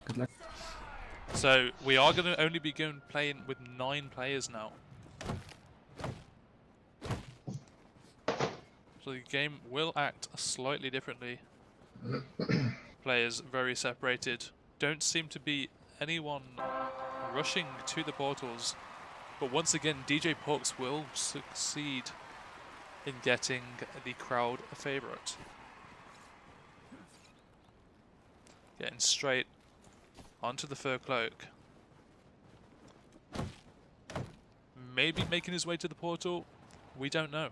Good luck. So we are going to only be playing with 9 players now. So the game will act slightly differently. Players very separated. Don't seem to be anyone rushing to the portals. But once again, DJ Porks will succeed in getting the crowd a favourite. Getting straight onto the fur cloak. Maybe making his way to the portal. We don't know.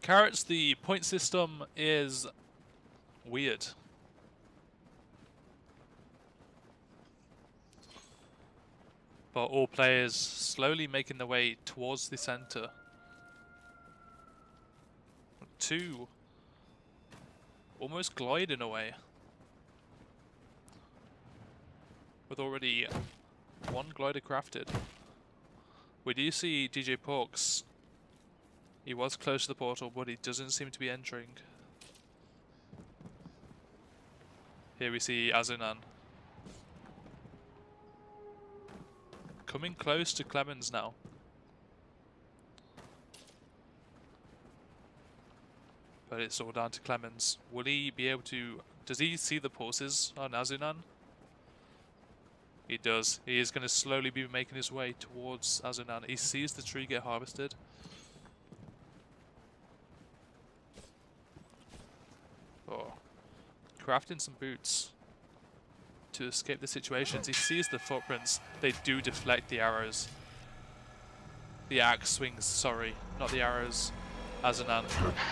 Carrots, the point system is weird. But all players slowly making their way towards the center. 2 almost gliding away. With already 1 glider crafted. We do see DJ Porks. He was close to the portal, but he doesn't seem to be entering. Here we see Azunan. Coming close to Clemens now. But it's all down to Clemens. Will he be able to... Does he see the pulses on Azunan? He does. He is going to slowly be making his way towards Azunan. He sees the tree get harvested. Oh. Crafting some boots to escape the situations. He sees the footprints. They do deflect the arrows. The axe swings, sorry, not the arrows. Azunan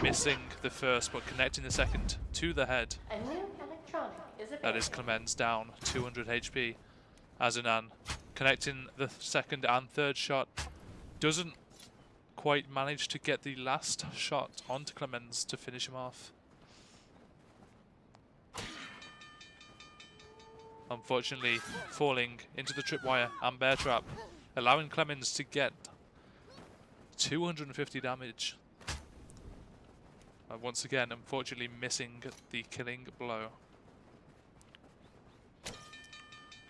missing the first, but connecting the second to the head. A new electronic is available. That is Clemens down 200 HP. Azunan connecting the second and third shot. Doesn't quite manage to get the last shot onto Clemens to finish him off. Unfortunately, falling into the tripwire and bear trap, allowing Clemens to get 250 damage. Once again, unfortunately missing the killing blow.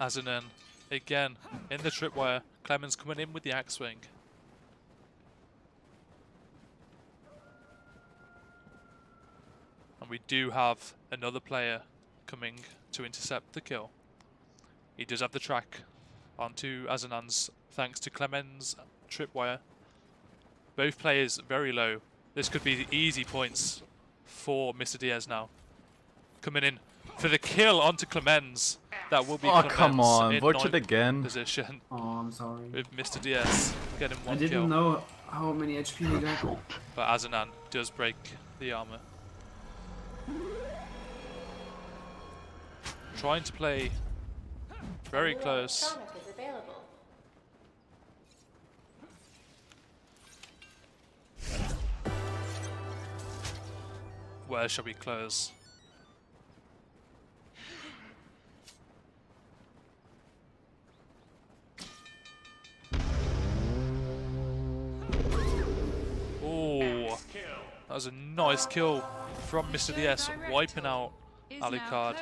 Azunan again in the tripwire. Clemens coming in with the axe swing. And we do have another player coming to intercept the kill. He does have the track onto Azunan's thanks to Clemens' tripwire. Both players very low. This could be the easy points for Mr. Diaz now. Coming in for the kill onto Clemens. That will be Clemens come on, in watch it 9th again. position. Oh, I'm sorry. With Mr. Diaz getting 1 I kill. didn't know how many HP he got. But Azunan does break the armor. Trying to play very close. Electronic is available. Where shall we close? Oh, that was a nice kill from Mr. DS, wiping out Alucard.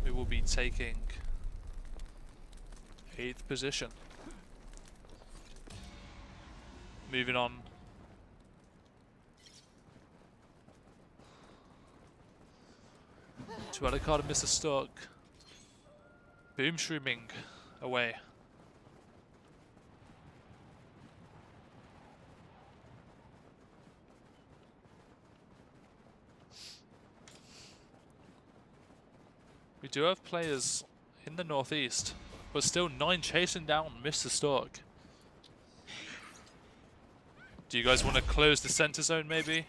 We will be taking 8th position. Moving on. To Alucard and Mr. Stark. Boom shrooming away. We do have players in the northeast, but still 9 chasing down Mr. Stark. Do you guys want to close the center zone maybe?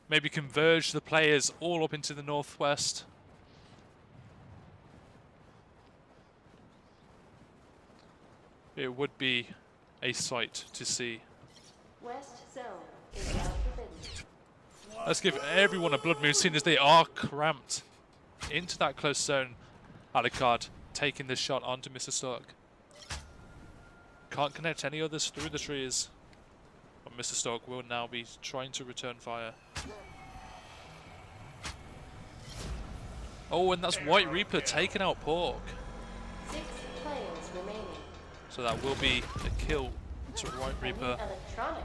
Maybe converge the players all up into the northwest? It would be a sight to see. West zone is now forbidden. Let's give everyone a blood moon, seeing as they are cramped into that close zone. Alucard taking the shot onto Mr. Stark. Can't connect any others through the trees. But Mr. Stark will now be trying to return fire. Oh, and that's White Reaper taking out Pork. 6 players remaining. So that will be a kill to White A new Reaper. electronic.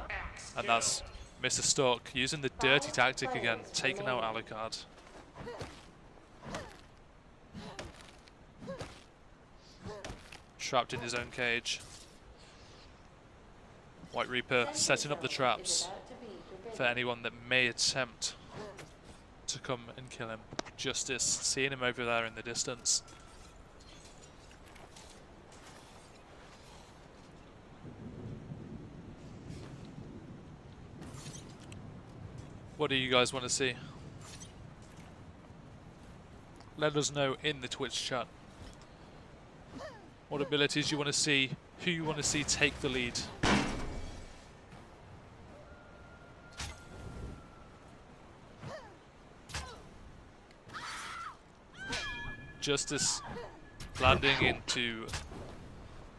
And that's Mr. Stark using the dirty tactic again, taking out Alucard. Trapped in his own cage. White Reaper setting up the traps for anyone that may attempt to come and kill him. Justice seeing him over there in the distance. What do you guys want to see? Let us know in the Twitch chat. What abilities you want to see, who you want to see take the lead. Justice landing into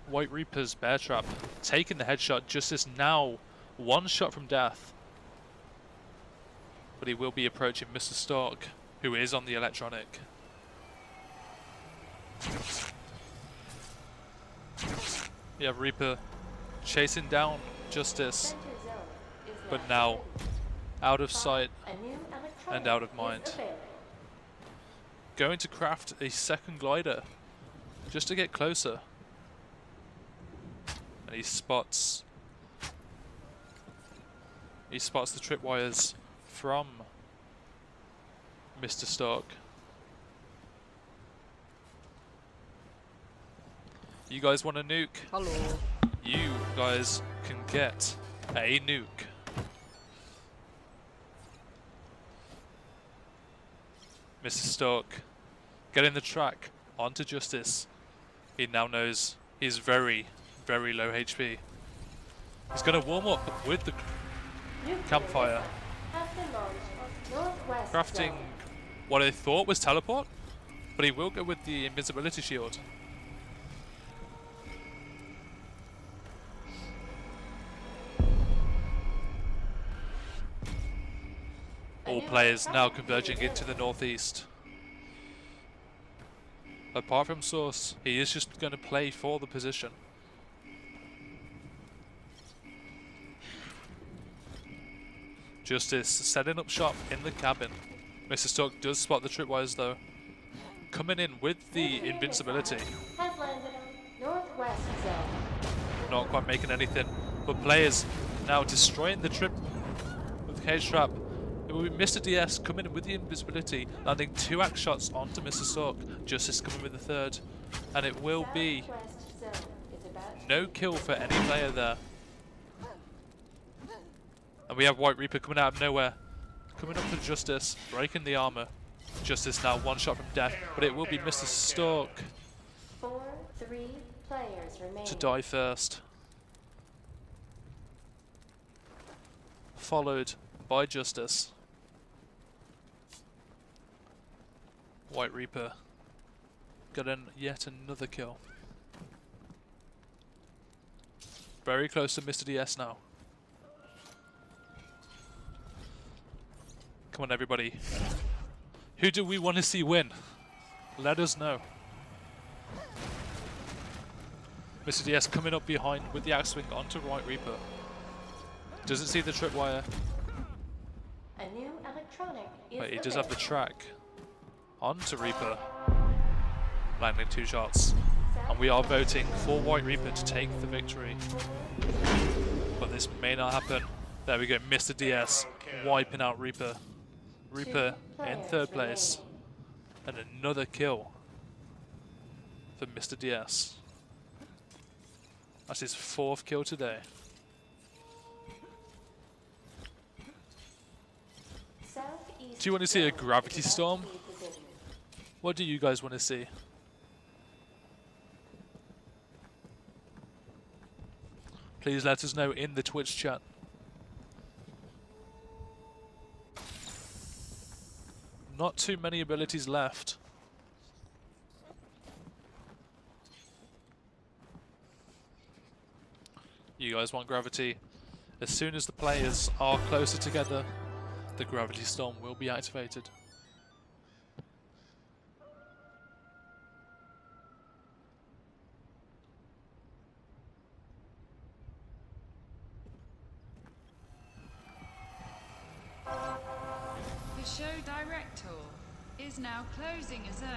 White Reaper's bear trap, taking the headshot. Justice now one shot from death. But he will be approaching Mr. Stark, who is on the electronic. You have Reaper chasing down Justice, but now out of sight and out of mind. Going to craft a second glider just to get closer. And he spots the tripwires from Mr. Stark. You guys want a nuke? Hello. You guys can get a nuke. Mr. Stark getting the track onto Justice. He now knows he's very, very low HP. He's going to warm up with the campfire. Crafting what I thought was teleport, but he will go with the invisibility shield. All players now converging into the northeast. Apart from Source, he is just going to play for the position. Justice setting up shop in the cabin. Mr. Stark does spot the tripwires though. Coming in with the invincibility. Has landed on northwest zone. Not quite making anything, but players now destroying the trip with the cage trap. It will be Mr. DS coming in with the invisibility, landing 2 axe shots onto Mr. Stark. Justice coming with the 3rd, and it will be no kill for any player there. And we have White Reaper coming out of nowhere, coming up to Justice, breaking the armor. Justice now 1 shot from death, but it will be Mr. Stark 3 players remain. to die first, followed by Justice. White Reaper got in yet another kill. Very close to Mr. DS now. Come on everybody. Who do we want to see win? Let us know. Mr. DS coming up behind with the axe swing onto White Reaper. Doesn't see the tripwire. A new electronic is But he does have the available. track onto Reaper. Landing 2 shots. And we are voting for White Reaper to take the victory. But this may not happen. There we go, Mr. DS wiping out Reaper. Reaper in 3rd place. And another kill for Mr. DS. That's his 4th kill today. Southeast Do you want to see a zone gravity is about storm? to be positioned. What do you guys want to see? Please let us know in the Twitch chat. Not too many abilities left. You guys want gravity? As soon as the players are closer together, the gravity storm will be activated. The show director is now closing a zone.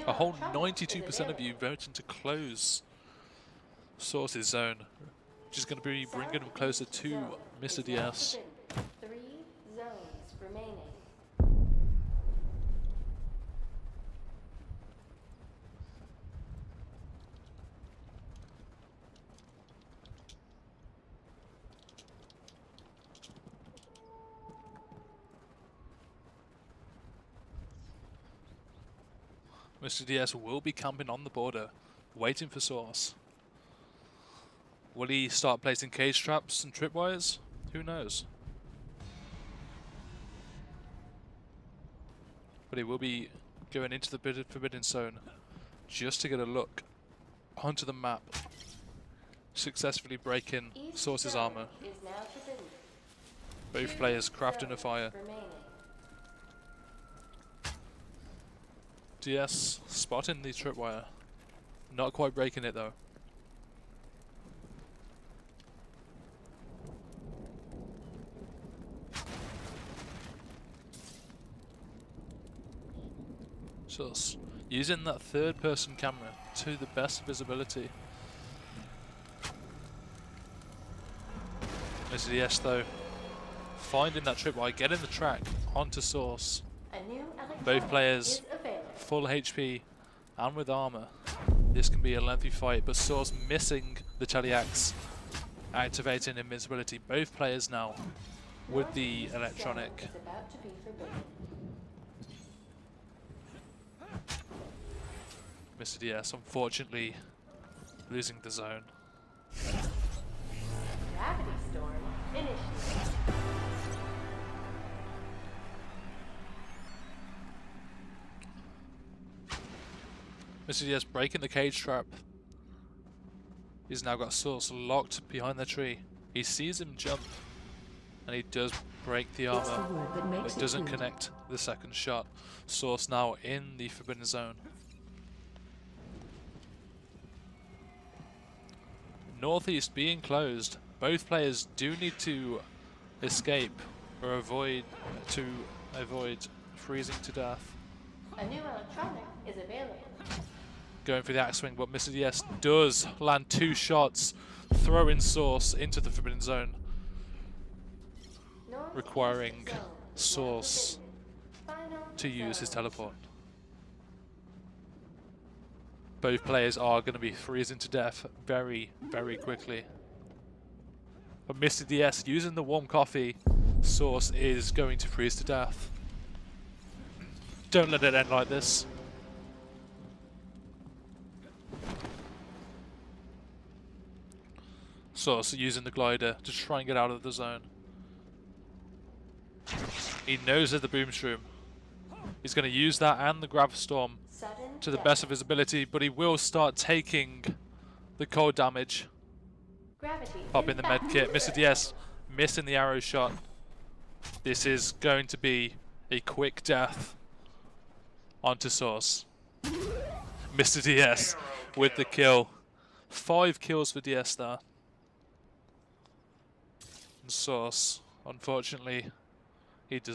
A whole 92% of you voting to close Source's zone, which is going to be bringing them closer to Mr. DS. 3 zones remaining. Mr. DS will be camping on the border, waiting for Source. Will he start placing cage traps and tripwires? Who knows? But he will be going into the Forbidden Zone just to get a look onto the map, successfully breaking Source's armor. Is now forbidden. Both players crafting a fire. Remaining. DS spotting the tripwire. Not quite breaking it though. Just using that third person camera to the best visibility. Mr. DS though, finding that tripwire, getting the track onto Source. A new electronic Both players is available. full HP and with armor. This can be a lengthy fight, but Source missing the teleaxe, activating invincibility. Both players now with the Northeast electronic. zone is about to be forbidden. Mr. DS unfortunately losing the zone. Gravity storm initiated. Mr. DS breaking the cage trap. He's now got Source locked behind the tree. He sees him jump and he does break the It's the armor, word that makes but it doesn't true. connect the second shot. Source now in the Forbidden Zone. Northeast being closed. Both players do need to escape or avoid freezing to death. A new electronic is available. Going for the axe swing, but Mr. DS does land 2 shots, throwing Source into the Forbidden Zone, Northeast requiring zone is now Source forbidden. Final to use his zone. teleport. Both players are going to be freezing to death very, very quickly. But Mr. DS using the warm coffee, Source is going to freeze to death. Don't let it end like this. Source using the glider to try and get out of the zone. He knows of the boom shroom. He's going to use that and the grav storm Sudden to the death. best of his ability, but he will start taking the cold damage. Gravity Pop is in the back. med kit. Mr. DS missing the arrow shot. This is going to be a quick death onto Source. Mr. DS with the kill. 5 kills for DS there. And Source, unfortunately, he does.